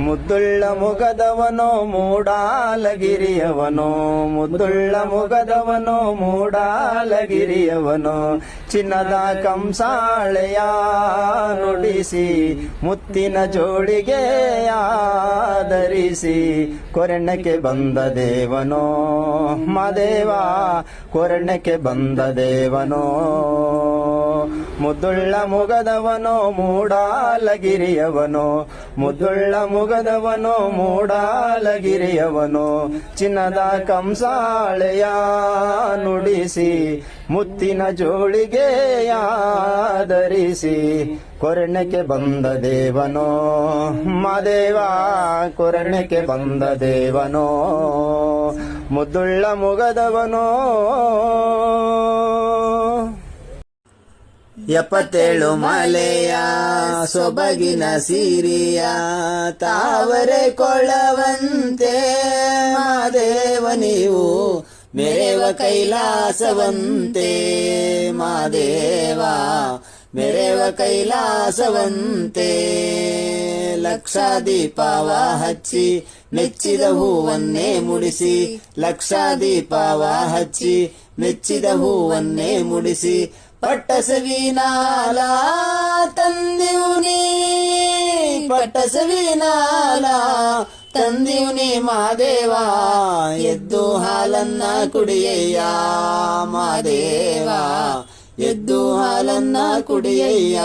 ಮುದ್ದುಳ್ಳ ಮುಗದವನೋ ಮೂಡಾಲಗಿರಿಯವನೋ, ಮುದ್ದುಳ್ಳ ಮುಗದವನೋ ಮೂಡಾಲಗಿರಿಯವನೋ, ಚಿನ್ನದ ಕಂಸಾಳೆಯ ನುಡಿಸಿ ಮುತ್ತಿನ ಜೋಳಿಗೆ ಆಧರಿಸಿ ಕೊರೆಣ್ಣಕ್ಕೆ ಬಂದ ದೇವನೋ ಮಾದೇವ, ಕೊರೆಣ್ಣಕ್ಕೆ ಬಂದ ದೇವನೋ. ಮುದ್ದುಳ್ಳ ಮುಗದವನೋ ಮೂಡಾಲಗಿರಿಯವನೋ, ಮುದ್ದುಳ್ಳ ಮುಗದವನೋ ಮೂಡಾಲಗಿರಿಯವನೋ, ಚಿನ್ನದ ಕಂಸಾಳೆಯ ನುಡಿಸಿ ಮುತ್ತಿನ ಜೋಳಿಗೆ ಆಧರಿಸಿ ಕೊರೆಣ್ಣಕ್ಕೆ ಬಂದ ದೇವನೋ ಮಾದೇವ, ಕೊರೆಣ್ಣಕ್ಕೆ ಬಂದ ದೇವನೋ. ಮುದ್ದುಳ್ಳ ಮುಗದವನೋ 77 ಮಲೆಯ ಸೊಬಗಿನ ಸಿರಿಯ ತಾವರೆ ಕೊಳ್ಳವಂತೆ ಮಾದೇವ ನೀವು ಮೆರೆವ ಕೈಲಾಸವಂತೆ, ಮಾದೇವ ಮೆರೆವ ಕೈಲಾಸವಂತೆ. ಲಕ್ಷ ದೀಪವ ಹಚ್ಚಿ ಮೆಚ್ಚಿದ ಹೂವನ್ನೇ ಮುಡಿಸಿ, ಲಕ್ಷ ದೀಪವ ಹಚ್ಚಿ ಮೆಚ್ಚಿದ ಹೂವನ್ನೇ ಮುಡಿಸಿ, ಪಟ್ಟಸವಿನಾಲ ತಂದಿವ್ನಿ, ಪಟ್ಟಸವಿನಾಲ ತಂದಿವ್ನಿ ಮಾದೇವ, ಎದ್ದು ಹಾಲನ್ನ ಕುಡಿಯಯ್ಯ ಮಾದೇವ, ಎದ್ದು ಹಾಲನ್ನ ಕುಡಿಯಯ್ಯ.